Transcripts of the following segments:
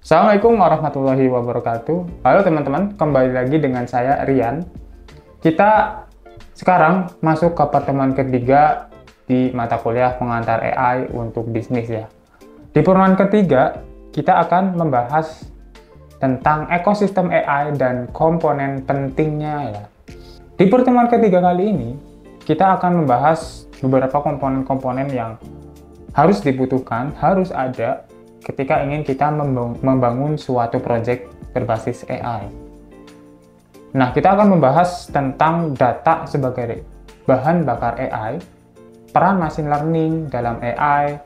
Assalamualaikum warahmatullahi wabarakatuh. Halo teman-teman, kembali lagi dengan saya Rian. Kita sekarang masuk ke pertemuan ketiga di mata kuliah pengantar AI untuk bisnis ya. Di pertemuan ketiga, kita akan membahas tentang ekosistem AI dan komponen pentingnya ya. Di pertemuan ketiga kali ini, kita akan membahas beberapa komponen-komponen yang harus dibutuhkan, harus ada ketika ingin kita membangun suatu proyek berbasis AI. Nah, kita akan membahas tentang data sebagai bahan bakar AI, peran machine learning dalam AI,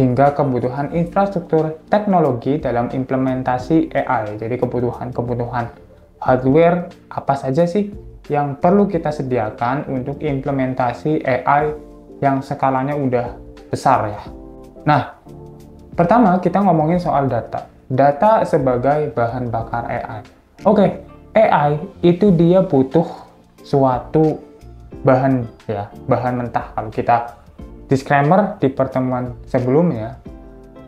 hingga kebutuhan infrastruktur teknologi dalam implementasi AI. Jadi kebutuhan hardware apa saja sih yang perlu kita sediakan untuk implementasi AI yang skalanya udah besar ya. Nah, pertama, kita ngomongin soal data. Data sebagai bahan bakar AI. Oke, AI itu dia butuh suatu bahan ya, bahan mentah. Kalau kita disclaimer di pertemuan sebelumnya,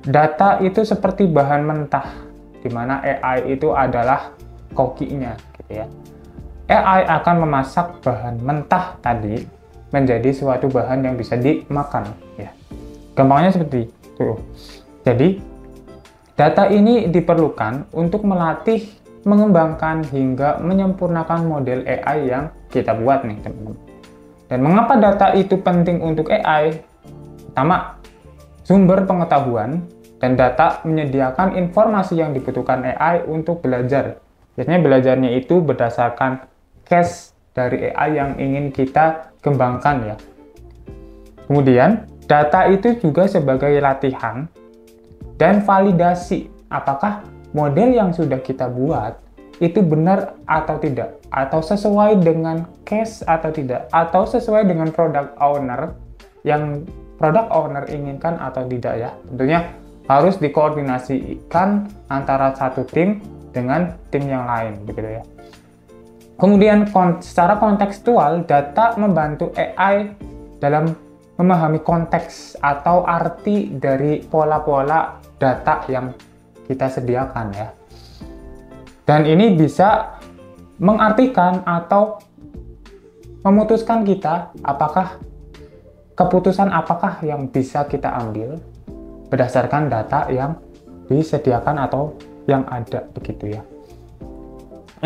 data itu seperti bahan mentah, di mana AI itu adalah kokinya, gitu ya. AI akan memasak bahan mentah tadi menjadi suatu bahan yang bisa dimakan, ya. Gampangnya seperti itu. Jadi, data ini diperlukan untuk melatih, mengembangkan, hingga menyempurnakan model AI yang kita buat nih, teman-teman. Dan mengapa data itu penting untuk AI? Pertama, sumber pengetahuan dan data menyediakan informasi yang dibutuhkan AI untuk belajar. Biasanya belajarnya itu berdasarkan case dari AI yang ingin kita kembangkan ya. Kemudian, data itu juga sebagai latihan dan validasi apakah model yang sudah kita buat itu benar atau tidak, atau sesuai dengan case atau tidak, atau sesuai dengan product owner yang product owner inginkan atau tidak ya. Tentunya harus dikoordinasikan antara satu tim dengan tim yang lain begitu ya. Kemudian secara kontekstual, data membantu AI dalam memahami konteks atau arti dari pola-pola data yang kita sediakan ya. Dan ini bisa mengartikan atau memutuskan kita keputusan apakah yang bisa kita ambil berdasarkan data yang disediakan atau yang ada begitu ya.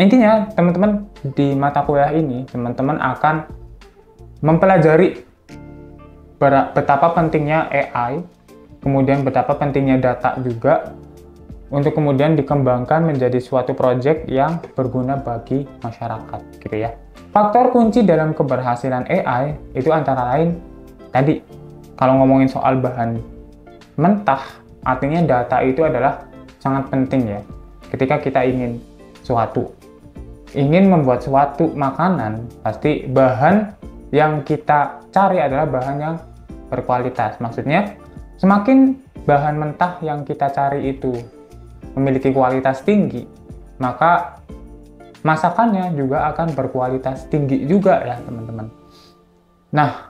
Intinya teman-teman di mata kuliah ini teman-teman akan mempelajari betapa pentingnya AI, kemudian betapa pentingnya data juga untuk kemudian dikembangkan menjadi suatu proyek yang berguna bagi masyarakat gitu ya. Faktor kunci dalam keberhasilan AI itu antara lain tadi, kalau ngomongin soal bahan mentah, artinya data itu adalah sangat penting ya. Ketika kita ingin membuat suatu makanan, pasti bahan yang kita cari adalah bahan yang berkualitas. Maksudnya, semakin bahan mentah yang kita cari itu memiliki kualitas tinggi, maka masakannya juga akan berkualitas tinggi juga ya teman-teman. Nah,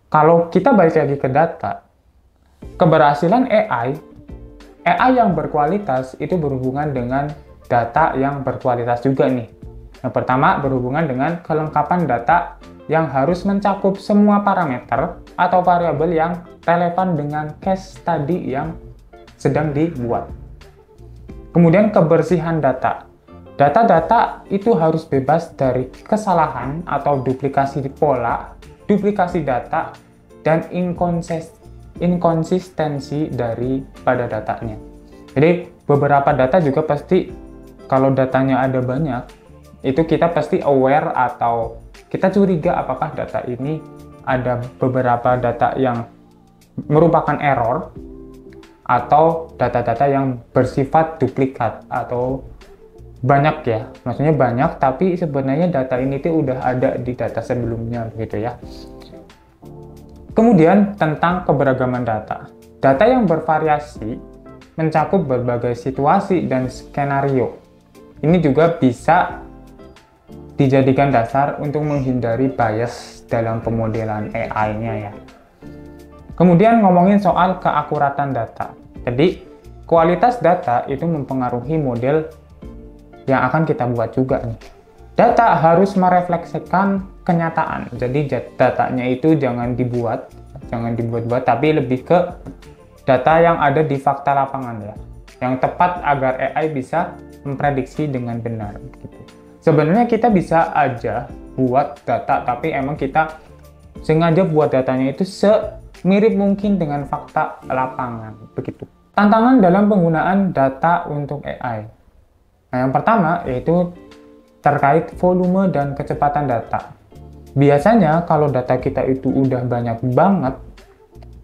kalau kita balik lagi ke data, keberhasilan AI yang berkualitas itu berhubungan dengan data yang berkualitas juga nih. Yang pertama berhubungan dengan kelengkapan data yang harus mencakup semua parameter atau variabel yang relevan dengan case tadi yang sedang dibuat. Kemudian kebersihan data. Data-data itu harus bebas dari kesalahan atau duplikasi pola, duplikasi data, dan inkonsistensi daripada datanya. Jadi beberapa data juga pasti kalau datanya ada banyak, itu kita pasti aware atau kita curiga apakah data ini ada beberapa data yang merupakan error atau data-data yang bersifat duplikat atau banyak ya, maksudnya banyak tapi sebenarnya data ini tuh udah ada di data sebelumnya gitu ya. Kemudian tentang keberagaman data. Data yang bervariasi mencakup berbagai situasi dan skenario. Ini juga bisa dijadikan dasar untuk menghindari bias dalam pemodelan AI-nya ya. Kemudian ngomongin soal keakuratan data. Jadi kualitas data itu mempengaruhi model yang akan kita buat juga nih. Data harus merefleksikan kenyataan. Jadi datanya itu jangan dibuat-buat, tapi lebih ke data yang ada di fakta lapangan ya, yang tepat agar AI bisa memprediksi dengan benar. Gitu. Sebenarnya kita bisa aja buat data, tapi emang kita sengaja buat datanya itu semirip mungkin dengan fakta lapangan. Begitu. Tantangan dalam penggunaan data untuk AI. Nah, yang pertama yaitu terkait volume dan kecepatan data. Biasanya kalau data kita itu udah banyak banget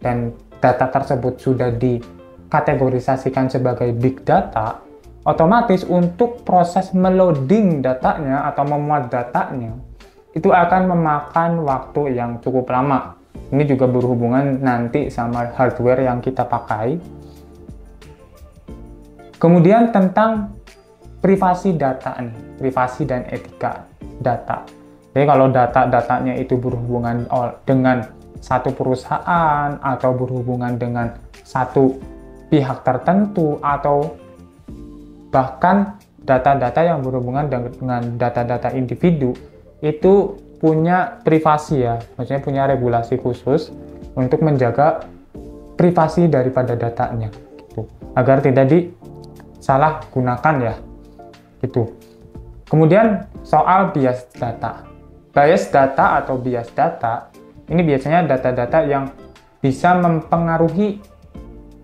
dan data tersebut sudah dikategorisasikan sebagai big data, otomatis untuk proses meloading datanya atau memuat datanya itu akan memakan waktu yang cukup lama. Ini juga berhubungan nanti sama hardware yang kita pakai. Kemudian tentang privasi data nih, privasi dan etika data. Jadi kalau datanya itu berhubungan dengan satu perusahaan atau berhubungan dengan satu pihak tertentu atau bahkan data-data yang berhubungan dengan data-data individu itu punya privasi ya, maksudnya punya regulasi khusus untuk menjaga privasi daripada datanya gitu, agar tidak disalah gunakan ya. Gitu. Kemudian soal bias data. Bias data atau bias data ini biasanya data-data yang bisa mempengaruhi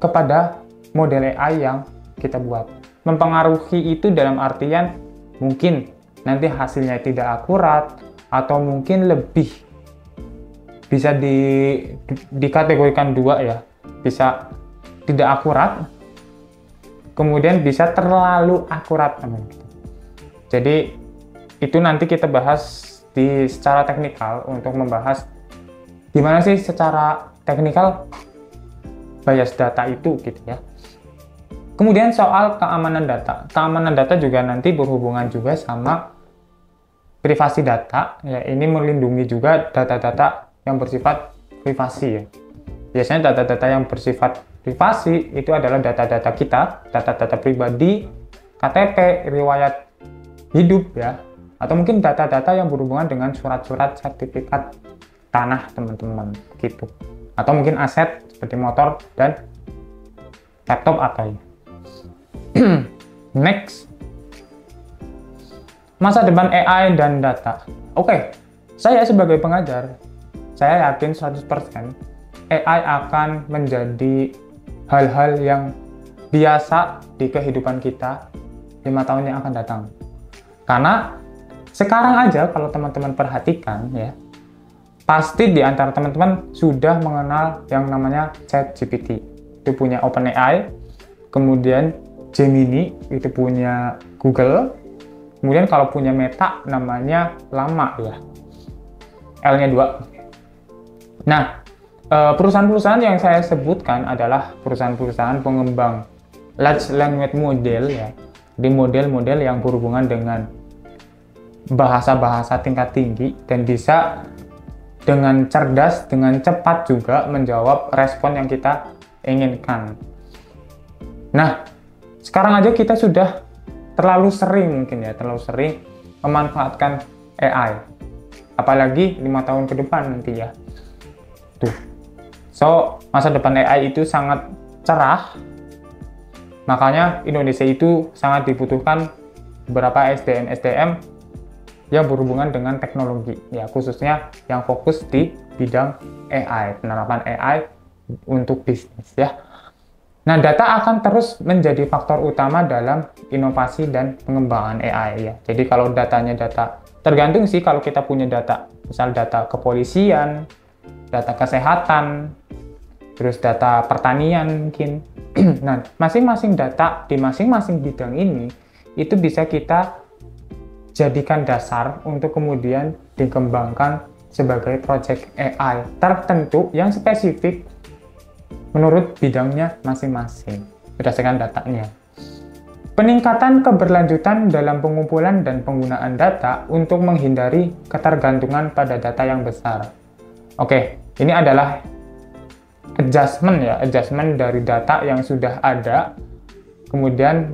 kepada model AI yang kita buat. Mempengaruhi itu dalam artian mungkin nanti hasilnya tidak akurat atau mungkin lebih bisa dikategorikan dua ya. Bisa tidak akurat, kemudian bisa terlalu akurat. Jadi itu nanti kita bahas secara teknikal untuk membahas gimana sih secara teknikal bias data itu gitu ya. Kemudian soal keamanan data. Keamanan data juga nanti berhubungan juga sama privasi data. Ya, ini melindungi juga data-data yang bersifat privasi ya. Biasanya data-data yang bersifat privasi itu adalah data-data kita, data-data pribadi, KTP, riwayat hidup ya, atau mungkin data-data yang berhubungan dengan surat-surat sertifikat tanah teman-teman gitu, atau mungkin aset seperti motor dan laptop atau next, masa depan AI dan data. Oke, saya sebagai pengajar saya yakin 100% AI akan menjadi hal-hal yang biasa di kehidupan kita 5 tahun yang akan datang. Karena sekarang aja kalau teman-teman perhatikan ya, pasti di antara teman-teman sudah mengenal yang namanya ChatGPT. Itu punya OpenAI, kemudian Gemini itu punya Google, kemudian kalau punya Meta namanya Llama ya, L-nya 2. Nah, perusahaan-perusahaan yang saya sebutkan adalah perusahaan-perusahaan pengembang large language model ya, di model-model yang berhubungan dengan bahasa-bahasa tingkat tinggi dan bisa dengan cerdas, dengan cepat juga menjawab respon yang kita inginkan. Nah, sekarang aja kita sudah terlalu sering memanfaatkan AI. Apalagi 5 tahun ke depan nanti ya. Tuh. So, masa depan AI itu sangat cerah. Makanya Indonesia itu sangat dibutuhkan beberapa SDM yang berhubungan dengan teknologi ya, khususnya yang fokus di bidang AI, penerapan AI untuk bisnis ya. Nah, data akan terus menjadi faktor utama dalam inovasi dan pengembangan AI ya. Jadi kalau datanya tergantung sih, kalau kita punya data, misal data kepolisian, data kesehatan, terus data pertanian mungkin. Nah, masing-masing data di masing-masing bidang ini itu bisa kita jadikan dasar untuk kemudian dikembangkan sebagai project AI tertentu yang spesifik menurut bidangnya masing-masing berdasarkan datanya. Peningkatan keberlanjutan dalam pengumpulan dan penggunaan data untuk menghindari ketergantungan pada data yang besar. Oke, ini adalah adjustment dari data yang sudah ada kemudian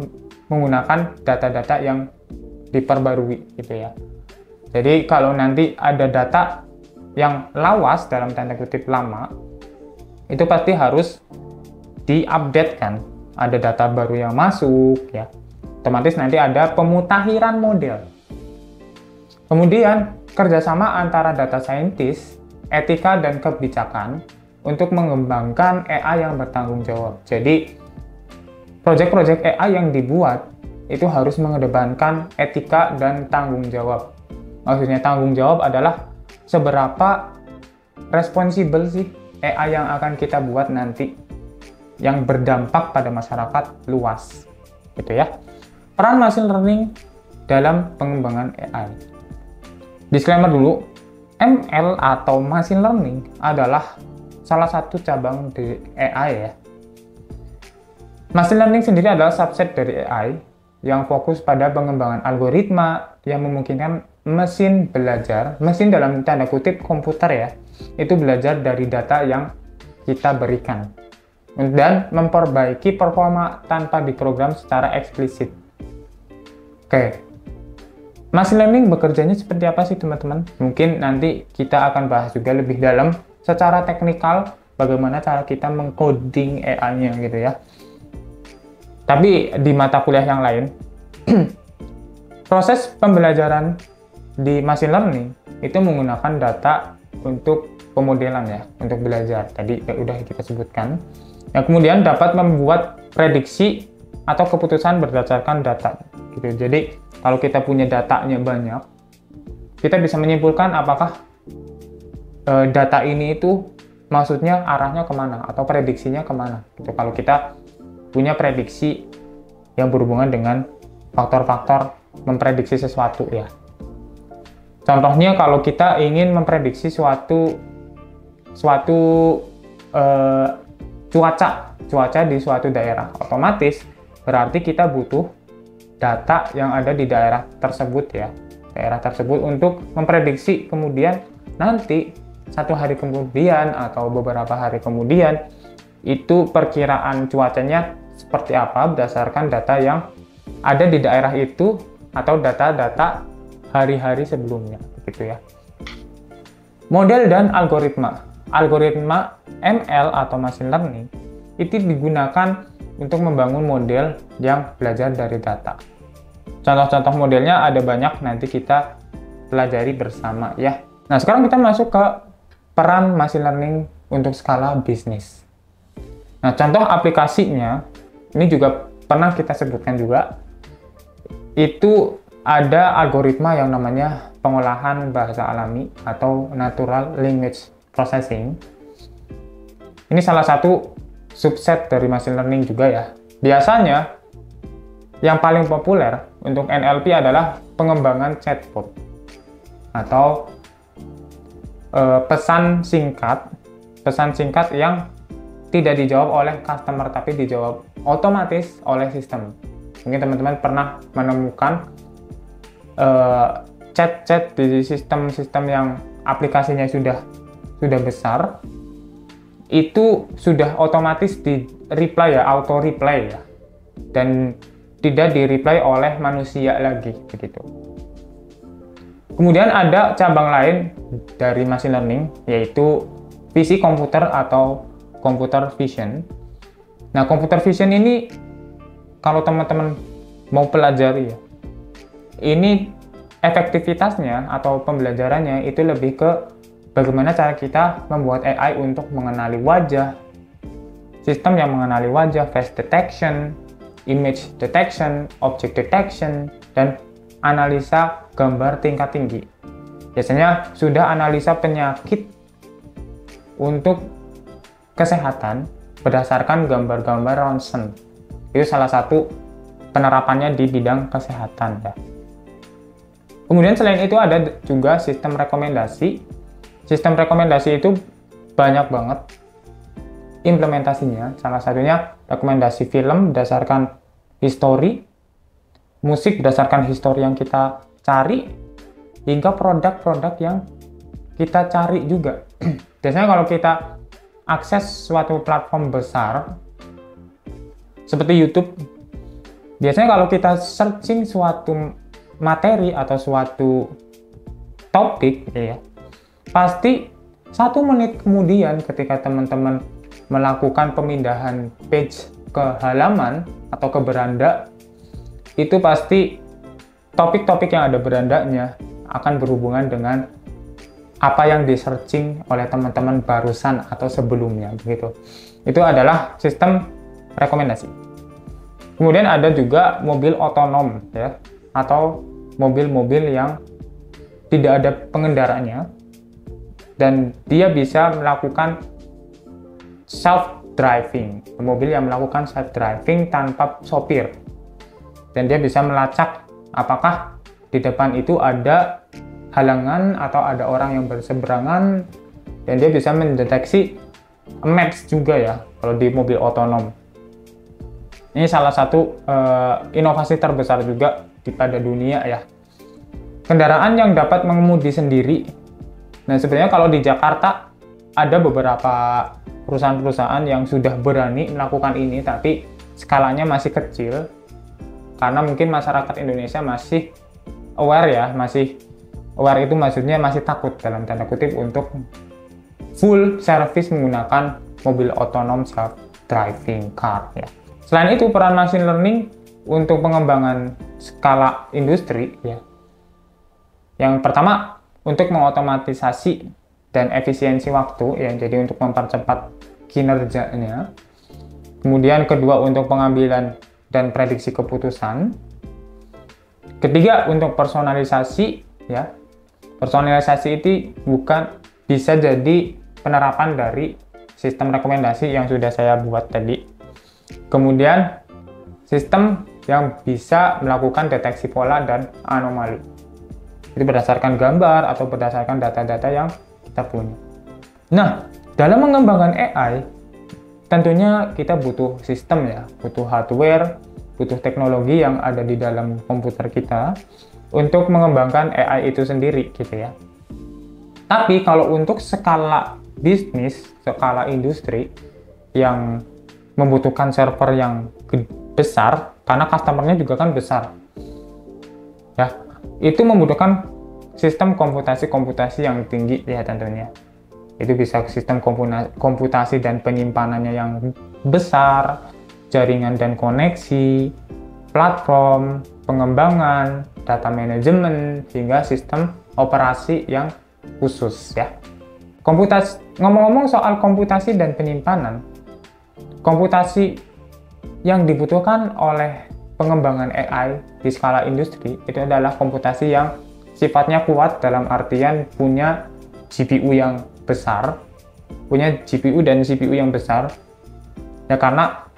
menggunakan data-data yang diperbarui gitu ya. Jadi kalau nanti ada data yang lawas dalam tanda kutip lama, itu pasti harus diupdate kan. Ada data baru yang masuk ya. Otomatis nanti ada pemutakhiran model. Kemudian kerjasama antara data scientist, etika dan kebijakan untuk mengembangkan AI yang bertanggung jawab. Jadi proyek-proyek AI yang dibuat itu harus mengedepankan etika dan tanggung jawab. Maksudnya tanggung jawab adalah seberapa responsibel sih AI yang akan kita buat nanti yang berdampak pada masyarakat luas gitu ya. Peran machine learning dalam pengembangan AI. Disclaimer dulu, ML atau machine learning adalah salah satu cabang dari AI ya. Machine learning sendiri adalah subset dari AI yang fokus pada pengembangan algoritma yang memungkinkan mesin belajar, mesin dalam tanda kutip komputer ya, itu belajar dari data yang kita berikan dan memperbaiki performa tanpa diprogram secara eksplisit. Oke, machine learning bekerjanya seperti apa sih teman-teman? Mungkin nanti kita akan bahas juga lebih dalam secara teknikal bagaimana cara kita mengcoding AI-nya gitu ya. Tapi di mata kuliah yang lain, proses pembelajaran di machine learning itu menggunakan data untuk pemodelan ya, untuk belajar. Tadi udah kita sebutkan. Yang kemudian dapat membuat prediksi atau keputusan berdasarkan data. Gitu. Jadi kalau kita punya datanya banyak, kita bisa menyimpulkan apakah data ini itu maksudnya arahnya kemana atau prediksinya kemana. Gitu. Kalau kita punya prediksi yang berhubungan dengan faktor-faktor memprediksi sesuatu ya. Contohnya kalau kita ingin memprediksi suatu cuaca di suatu daerah, otomatis berarti kita butuh data yang ada di daerah tersebut ya, daerah tersebut untuk memprediksi kemudian nanti satu hari kemudian atau beberapa hari kemudian itu perkiraan cuacanya seperti apa berdasarkan data yang ada di daerah itu atau data-data hari-hari sebelumnya gitu ya. Model dan algoritma. Algoritma ML atau machine learning itu digunakan untuk membangun model yang belajar dari data. Contoh-contoh modelnya ada banyak, nanti kita pelajari bersama ya. Nah, sekarang kita masuk ke peran machine learning untuk skala bisnis. Nah, contoh aplikasinya ini juga pernah kita sebutkan juga. Itu ada algoritma yang namanya pengolahan bahasa alami atau natural language processing. Ini salah satu subset dari machine learning juga ya. Biasanya yang paling populer untuk NLP adalah pengembangan chatbot atau pesan singkat yang tidak dijawab oleh customer tapi dijawab otomatis oleh sistem. Mungkin teman-teman pernah menemukan chat-chat di sistem-sistem yang aplikasinya sudah besar, itu sudah otomatis di reply ya, auto reply ya, dan tidak di reply oleh manusia lagi begitu. Kemudian ada cabang lain dari machine learning yaitu visi komputer atau computer vision. Nah, computer vision ini kalau teman-teman mau pelajari ya, ini efektivitasnya atau pembelajarannya itu lebih ke bagaimana cara kita membuat AI untuk mengenali wajah, sistem yang mengenali wajah, face detection, image detection, object detection, dan analisa gambar tingkat tinggi. Biasanya sudah analisa penyakit untuk kesehatan berdasarkan gambar-gambar ronsen. Itu salah satu penerapannya di bidang kesehatan ya. Kemudian selain itu ada juga sistem rekomendasi. Sistem rekomendasi itu banyak banget implementasinya. Salah satunya rekomendasi film berdasarkan histori, musik berdasarkan histori yang kita cari, hingga produk-produk yang kita cari juga. Biasanya kalau kita akses suatu platform besar seperti YouTube, Biasanya kalau kita searching suatu materi atau suatu topik, ya, pasti 1 menit kemudian ketika teman-teman melakukan pemindahan page ke halaman atau ke beranda, itu pasti topik-topik yang ada berandanya akan berhubungan dengan apa yang di searching oleh teman-teman barusan atau sebelumnya, begitu. Itu adalah sistem rekomendasi. Kemudian ada juga mobil otonom, ya, atau mobil-mobil yang tidak ada pengendaranya dan dia bisa melakukan self-driving, mobil yang melakukan self-driving tanpa sopir, dan dia bisa melacak apakah di depan itu ada halangan atau ada orang yang berseberangan, dan dia bisa mendeteksi maps juga ya kalau di mobil otonom. Ini salah satu inovasi terbesar juga pada dunia ya. Kendaraan yang dapat mengemudi sendiri. Nah, sebenarnya kalau di Jakarta ada beberapa perusahaan-perusahaan yang sudah berani melakukan ini, tapi skalanya masih kecil karena mungkin masyarakat Indonesia masih aware ya, masih aware itu maksudnya masih takut dalam tanda kutip untuk full service menggunakan mobil otonom self-driving car ya. Selain itu, peran machine learning untuk pengembangan skala industri ya. Yang pertama, untuk mengotomatisasi dan efisiensi waktu ya, jadi untuk mempercepat kinerjanya. Kemudian kedua, untuk pengambilan dan prediksi keputusan. Ketiga, untuk personalisasi ya. Personalisasi itu bisa jadi penerapan dari sistem rekomendasi yang sudah saya buat tadi. Kemudian sistem yang bisa melakukan deteksi pola dan anomali. Itu berdasarkan gambar atau berdasarkan data-data yang kita punya. Nah, dalam mengembangkan AI, tentunya kita butuh sistem ya, butuh hardware, butuh teknologi yang ada di dalam komputer kita untuk mengembangkan AI itu sendiri gitu ya. Tapi kalau untuk skala bisnis, skala industri yang membutuhkan server yang besar, karena customer-nya juga kan besar ya, itu membutuhkan sistem komputasi yang tinggi ya tentunya. Itu bisa sistem komputasi dan penyimpanannya yang besar, jaringan dan koneksi, platform, pengembangan, data manajemen, hingga sistem operasi yang khusus ya. Ngomong-ngomong soal komputasi dan penyimpanan, komputasi yang dibutuhkan oleh pengembangan AI di skala industri itu adalah komputasi yang sifatnya kuat dalam artian punya GPU yang besar, punya GPU dan CPU yang besar ya, karena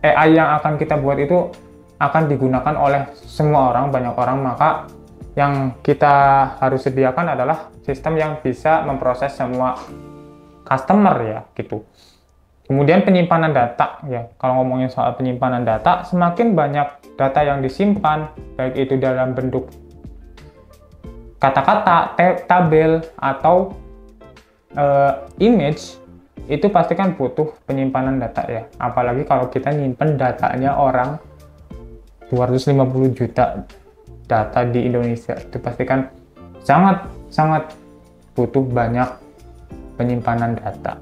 AI yang akan kita buat itu akan digunakan oleh semua orang, banyak orang, maka yang kita harus sediakan adalah sistem yang bisa memproses semua customer ya gitu. Kemudian penyimpanan data ya, kalau ngomongin soal penyimpanan data, semakin banyak data yang disimpan, baik itu dalam bentuk kata-kata, tabel, atau image, itu pasti kan butuh penyimpanan data ya. Apalagi kalau kita nyimpen datanya orang 250 juta data di Indonesia, itu pasti kan sangat butuh banyak penyimpanan data.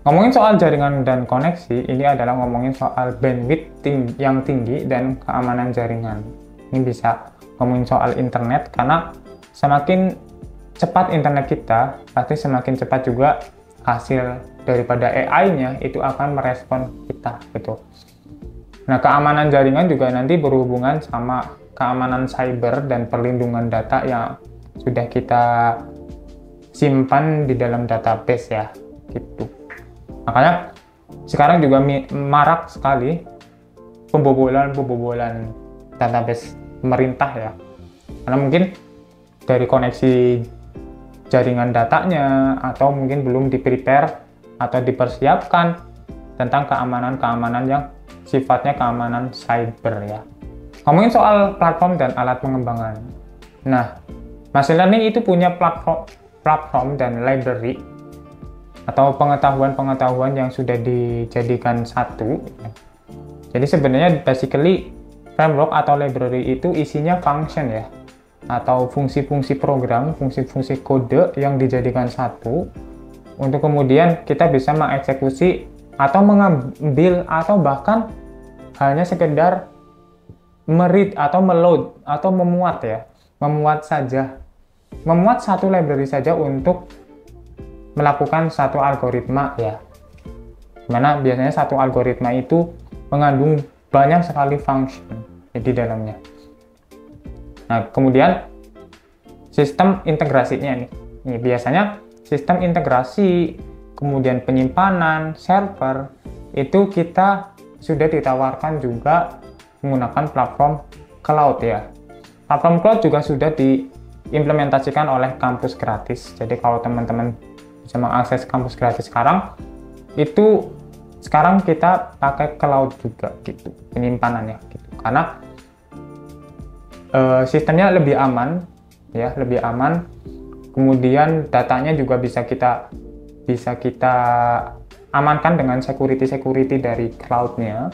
Ngomongin soal jaringan dan koneksi, ini adalah ngomongin soal bandwidth yang tinggi dan keamanan jaringan. Ini bisa ngomongin soal internet, karena semakin cepat internet kita, pasti semakin cepat juga hasil daripada AI-nya itu akan merespon kita gitu. Nah, keamanan jaringan juga nanti berhubungan sama keamanan cyber dan perlindungan data yang sudah kita simpan di dalam database ya gitu. Makanya sekarang juga marak sekali pembobolan database pemerintah ya. Karena mungkin dari koneksi jaringan datanya atau mungkin belum di-prepare atau dipersiapkan tentang keamanan yang sifatnya keamanan cyber ya. Ngomongin soal platform dan alat pengembangan. Nah, machine learning itu punya platform dan library atau pengetahuan yang sudah dijadikan satu. Jadi sebenarnya basically framework atau library itu isinya function ya, atau fungsi-fungsi program, fungsi-fungsi kode yang dijadikan satu untuk kemudian kita bisa mengeksekusi atau mengambil atau bahkan hanya sekedar meread atau meload atau memuat ya, memuat satu library saja untuk melakukan satu algoritma ya, mana biasanya satu algoritma itu mengandung banyak sekali function di dalamnya. Nah, kemudian sistem integrasinya nih. Ini biasanya sistem integrasi, kemudian penyimpanan, server, itu kita sudah ditawarkan juga menggunakan platform cloud ya. Platform cloud juga sudah diimplementasikan oleh kampus gratis. Jadi kalau teman-teman bisa mengakses kampus gratis sekarang, itu sekarang kita pakai cloud juga gitu, penyimpanannya gitu. Karena sistemnya lebih aman ya, lebih aman. Kemudian datanya juga bisa kita amankan dengan security dari cloud-nya.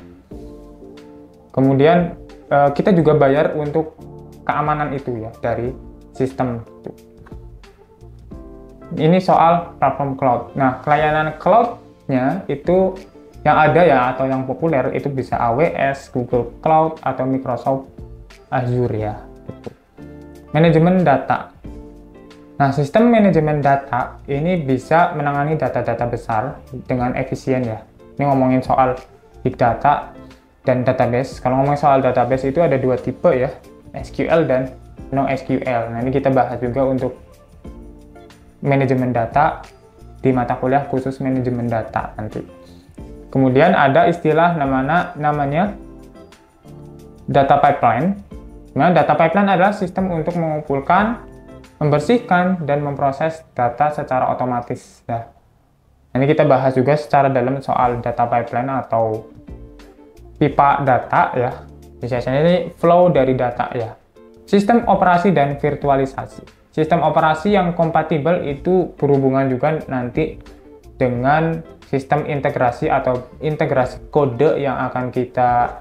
Kemudian kita juga bayar untuk keamanan itu ya dari sistem itu. Ini soal platform cloud. Nah, layanan cloud-nya itu yang ada ya, atau yang populer itu bisa AWS, Google Cloud, atau Microsoft Azure ya. Gitu. Manajemen data. Nah, sistem manajemen data ini bisa menangani data-data besar dengan efisien ya. Ini ngomongin soal big data dan database. Kalau ngomongin soal database itu ada dua tipe ya, SQL dan NoSQL. Nah, ini kita bahas juga untuk manajemen data di mata kuliah khusus manajemen data nanti. Kemudian ada istilah namanya data pipeline. Nah, data pipeline adalah sistem untuk mengumpulkan, membersihkan, dan memproses data secara otomatis. Ya. Ini kita bahas juga secara dalam soal data pipeline atau pipa data ya. Biasanya ini flow dari data ya. Sistem operasi dan virtualisasi. Sistem operasi yang kompatibel itu berhubungan juga nanti dengan sistem integrasi atau integrasi kode yang akan kita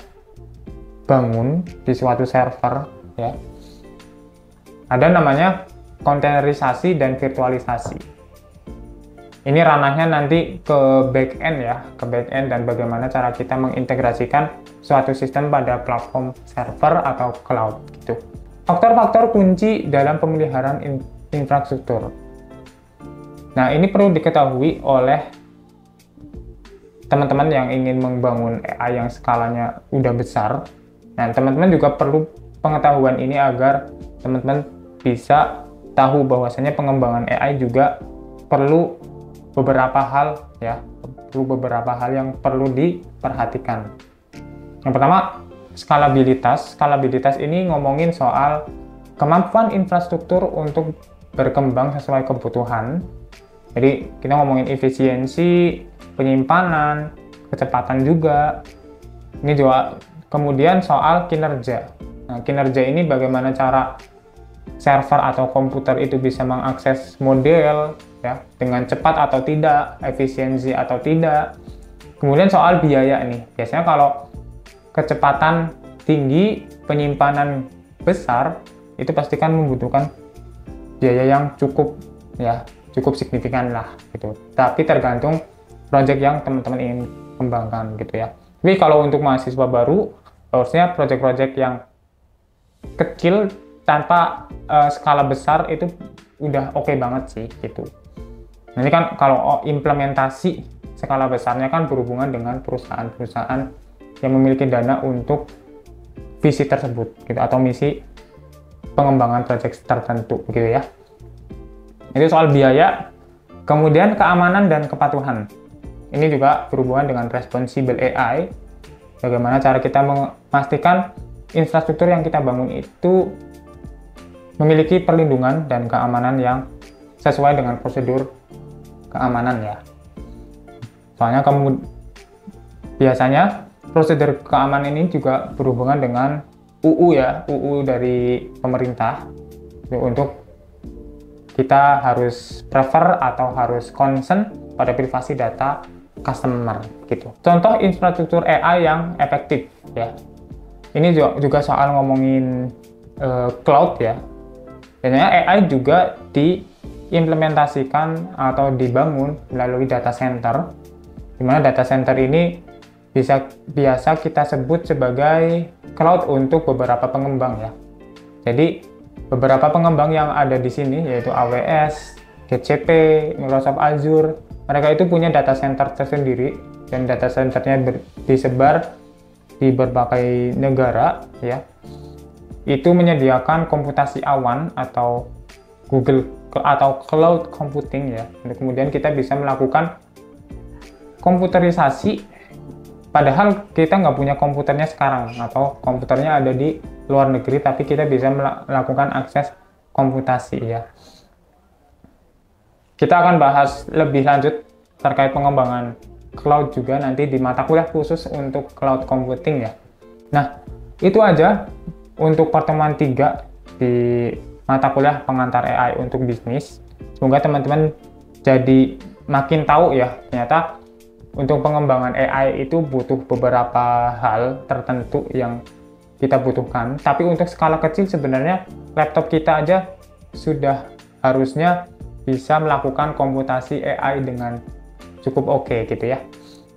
bangun di suatu server ya. Ada namanya kontainerisasi dan virtualisasi. Ini ranahnya nanti ke back-end ya, ke back-end dan bagaimana cara kita mengintegrasikan suatu sistem pada platform server atau cloud gitu. Faktor-faktor kunci dalam pemeliharaan infrastruktur. Nah, ini perlu diketahui oleh teman-teman yang ingin membangun AI yang skalanya udah besar. Nah, teman-teman juga perlu pengetahuan ini agar teman-teman bisa tahu bahwasanya pengembangan AI juga perlu beberapa hal ya, perlu beberapa hal yang perlu diperhatikan. Yang pertama, skalabilitas. Skalabilitas ini ngomongin soal kemampuan infrastruktur untuk berkembang sesuai kebutuhan. Jadi kita ngomongin efisiensi, penyimpanan, kecepatan juga. Ini juga kemudian soal kinerja. Nah, kinerja ini bagaimana cara server atau komputer itu bisa mengakses model ya dengan cepat atau tidak, efisiensi atau tidak. Kemudian soal biaya nih. Biasanya kalau kecepatan tinggi, penyimpanan besar, itu pastikan membutuhkan biaya yang cukup ya, cukup signifikan lah gitu. Tapi tergantung project yang teman-teman ingin kembangkan gitu ya. Tapi kalau untuk mahasiswa baru, harusnya project-project yang kecil tanpa skala besar itu udah oke banget sih gitu. Nanti kan kalau implementasi skala besarnya kan berhubungan dengan perusahaan-perusahaan yang memiliki dana untuk visi tersebut gitu, atau misi pengembangan project tertentu gitu ya. Itu soal biaya. Kemudian keamanan dan kepatuhan. Ini juga berhubungan dengan responsible AI. Bagaimana cara kita memastikan infrastruktur yang kita bangun itu memiliki perlindungan dan keamanan yang sesuai dengan prosedur keamanan ya. Soalnya biasanya prosedur keamanan ini juga berhubungan dengan UU ya, UU dari pemerintah untuk kita harus prefer atau harus concern pada privasi data customer gitu. Contoh infrastruktur AI yang efektif ya. ini juga soal ngomongin cloud ya. Biasanya AI juga diimplementasikan atau dibangun melalui data center, di mana data center ini biasa kita sebut sebagai cloud untuk beberapa pengembang ya. Jadi beberapa pengembang yang ada di sini yaitu AWS, GCP, Microsoft Azure, mereka itu punya data center tersendiri dan data centernya disebar di berbagai negara ya. Itu menyediakan komputasi awan atau Google atau cloud computing ya. Dan kemudian kita bisa melakukan komputerisasi padahal kita nggak punya komputernya sekarang atau komputernya ada di luar negeri, tapi kita bisa melakukan akses komputasi ya. Kita akan bahas lebih lanjut terkait pengembangan cloud juga nanti di mata kuliah khusus untuk cloud computing ya. Nah, itu aja untuk pertemuan 3 di mata kuliah pengantar AI untuk bisnis. Semoga teman-teman jadi makin tahu ya, ternyata untuk pengembangan AI itu butuh beberapa hal tertentu yang kita butuhkan. Tapi untuk skala kecil sebenarnya laptop kita aja sudah harusnya bisa melakukan komputasi AI dengan cukup oke gitu ya.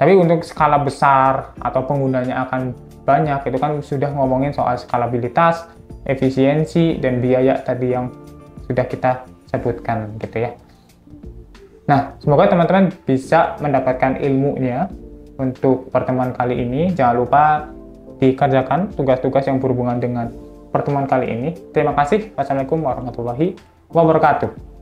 Tapi untuk skala besar atau penggunanya akan banyak, itu kan sudah ngomongin soal skalabilitas, efisiensi, dan biaya tadi yang sudah kita sebutkan gitu ya. Nah, semoga teman-teman bisa mendapatkan ilmunya untuk pertemuan kali ini. Jangan lupa dikerjakan tugas-tugas yang berhubungan dengan pertemuan kali ini. Terima kasih. Wassalamualaikum warahmatullahi wabarakatuh.